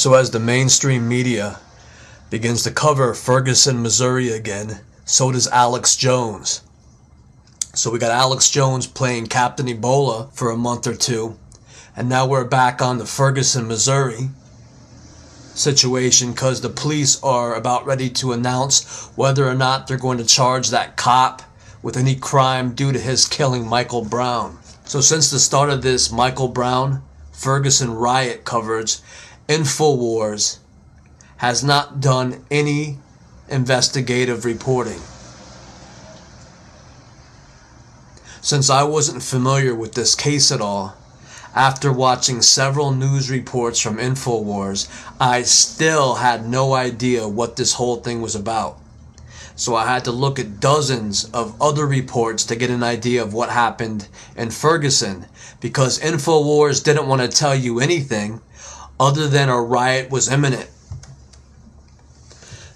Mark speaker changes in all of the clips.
Speaker 1: So as the mainstream media begins to cover Ferguson, Missouri again, so does Alex Jones. So we got Alex Jones playing Captain Ebola for a month or two, and now we're back on the Ferguson, Missouri situation because the police are about ready to announce whether or not they're going to charge that cop with any crime due to his killing Michael Brown. So since the start of this Michael Brown Ferguson Riot coverage, Infowars has not done any investigative reporting. Since I wasn't familiar with this case at all, after watching several news reports from Infowars, I still had no idea what this whole thing was about. So I had to look at dozens of other reports to get an idea of what happened in Ferguson, because Infowars didn't want to tell you anything other than a riot was imminent.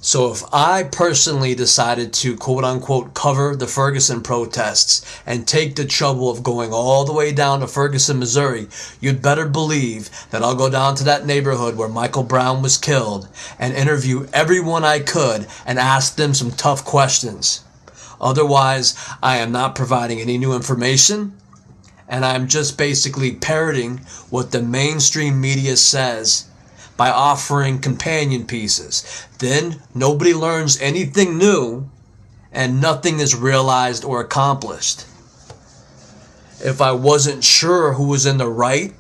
Speaker 1: So if I personally decided to quote-unquote cover the Ferguson protests and take the trouble of going all the way down to Ferguson, Missouri, you'd better believe that I'll go down to that neighborhood where Michael Brown was killed and interview everyone I could and ask them some tough questions. Otherwise, I am not providing any new information, and I'm just basically parroting what the mainstream media says by offering companion pieces. Then nobody learns anything new and nothing is realized or accomplished. If I wasn't sure who was in the right,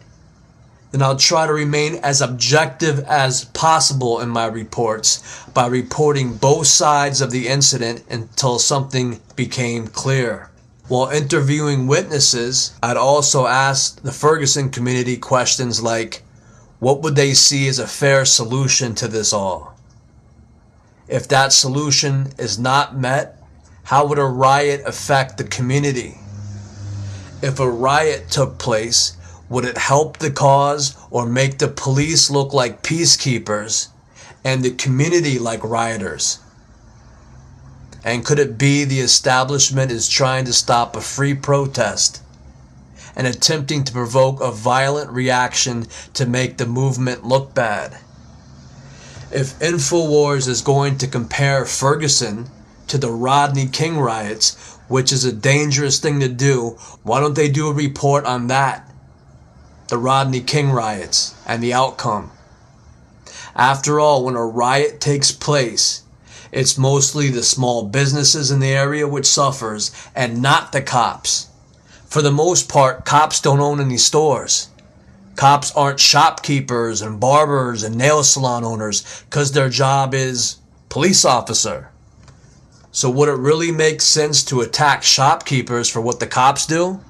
Speaker 1: then I'll try to remain as objective as possible in my reports by reporting both sides of the incident until something became clear. While interviewing witnesses, I'd also ask the Ferguson community questions like, what would they see as a fair solution to this all? If that solution is not met, how would a riot affect the community? If a riot took place, would it help the cause or make the police look like peacekeepers and the community like rioters? And could it be the establishment is trying to stop a free protest and attempting to provoke a violent reaction to make the movement look bad? If Infowars is going to compare Ferguson to the Rodney King riots, which is a dangerous thing to do, why don't they do a report on that? The Rodney King riots and the outcome. After all, when a riot takes place, it's mostly the small businesses in the area which suffers and not the cops. For the most part, cops don't own any stores. Cops aren't shopkeepers and barbers and nail salon owners because their job is police officer. So would it really make sense to attack shopkeepers for what the cops do?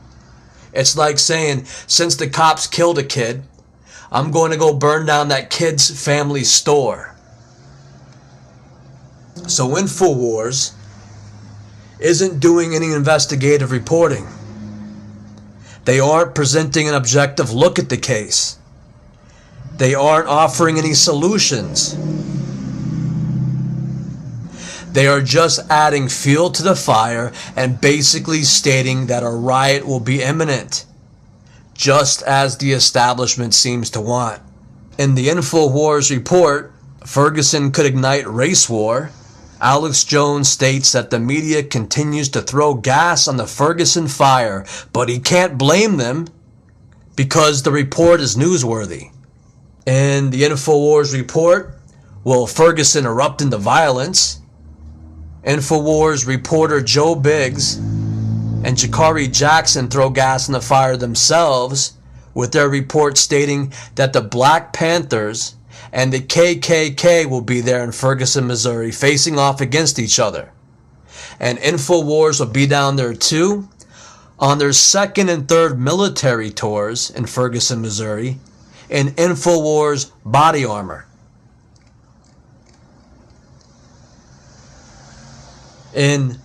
Speaker 1: It's like saying, since the cops killed a kid, I'm going to go burn down that kid's family store. So Infowars isn't doing any investigative reporting. They aren't presenting an objective look at the case. They aren't offering any solutions. They are just adding fuel to the fire and basically stating that a riot will be imminent, just as the establishment seems to want. In the Infowars report, Ferguson could ignite race war, Alex Jones states that the media continues to throw gas on the Ferguson fire, but he can't blame them because the report is newsworthy. In the Infowars report, will Ferguson erupt into violence? Infowars reporter Joe Biggs and Jakari Jackson throw gas on the fire themselves with their report stating that the Black Panthers and the KKK will be there in Ferguson, Missouri, facing off against each other. And Infowars will be down there too on their second and third military tours in Ferguson, Missouri, in Infowars body armor. In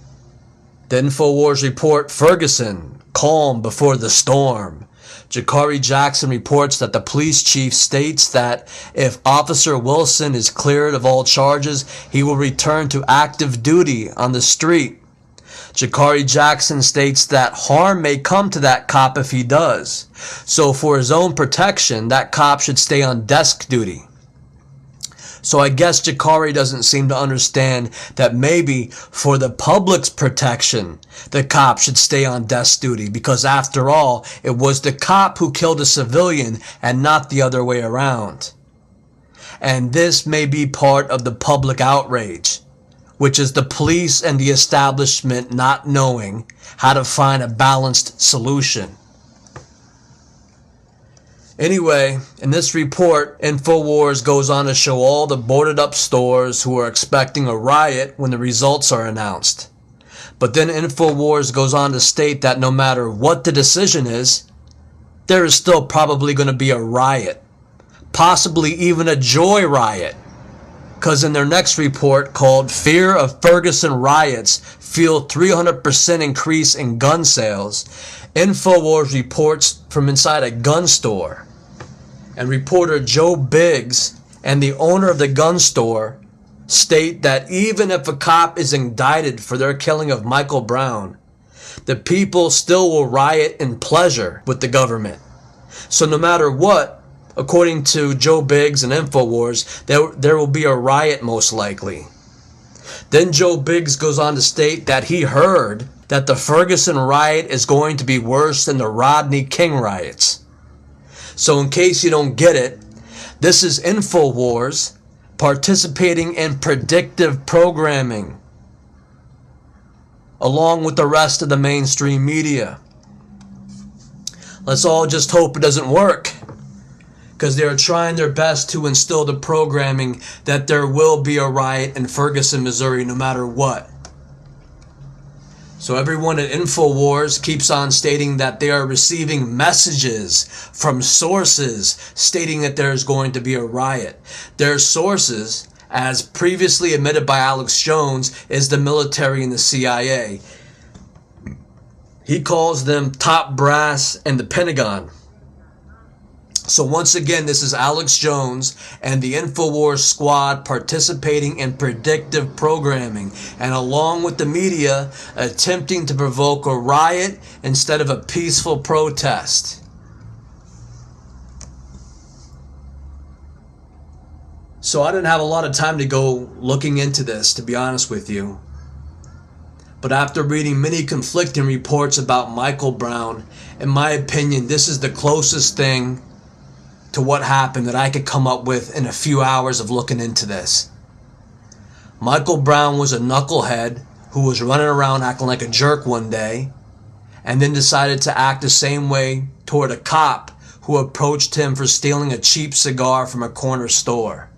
Speaker 1: the Infowars report, Ferguson, calm before the storm. Jakari Jackson reports that the police chief states that if Officer Wilson is cleared of all charges, he will return to active duty on the street. Jakari Jackson states that harm may come to that cop if he does. So for his own protection, that cop should stay on desk duty. So I guess Jakari doesn't seem to understand that maybe for the public's protection, the cop should stay on desk duty, because after all, it was the cop who killed a civilian and not the other way around. And this may be part of the public outrage, which is the police and the establishment not knowing how to find a balanced solution. Anyway, in this report, Infowars goes on to show all the boarded up stores who are expecting a riot when the results are announced. But then Infowars goes on to state that no matter what the decision is, there is still probably going to be a riot. Possibly even a joy riot. Because in their next report, called Fear of Ferguson Riots Feel 300% Increase in Gun Sales, Infowars reports from inside a gun store. And reporter Joe Biggs and the owner of the gun store state that even if a cop is indicted for their killing of Michael Brown, the people still will riot in pleasure with the government. So no matter what, according to Joe Biggs and Infowars, there will be a riot most likely. Then Joe Biggs goes on to state that he heard that the Ferguson riot is going to be worse than the Rodney King riots. So in case you don't get it, this is Infowars participating in predictive programming along with the rest of the mainstream media. Let's all just hope it doesn't work, because they are trying their best to instill the programming that there will be a riot in Ferguson, Missouri, no matter what. So everyone at Infowars keeps on stating that they are receiving messages from sources stating that there is going to be a riot. Their sources, as previously admitted by Alex Jones, is the military and the CIA. He calls them top brass and the Pentagon. So once again, this is Alex Jones and the Infowars squad participating in predictive programming, and along with the media, attempting to provoke a riot instead of a peaceful protest. So I didn't have a lot of time to go looking into this, to be honest with you. But after reading many conflicting reports about Michael Brown, in my opinion, this is the closest thing to what happened that I could come up with in a few hours of looking into this. Michael Brown was a knucklehead who was running around acting like a jerk one day, and then decided to act the same way toward a cop who approached him for stealing a cheap cigar from a corner store.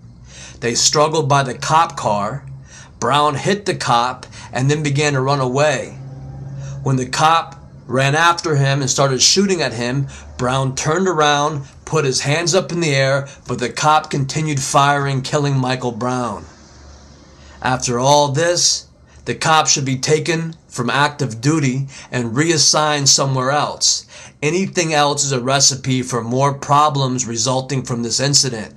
Speaker 1: They struggled by the cop car. Brown hit the cop and then began to run away. When the cop ran after him and started shooting at him, Brown turned around, put his hands up in the air, but the cop continued firing, killing Michael Brown. After all this, the cop should be taken from active duty and reassigned somewhere else. Anything else is a recipe for more problems resulting from this incident.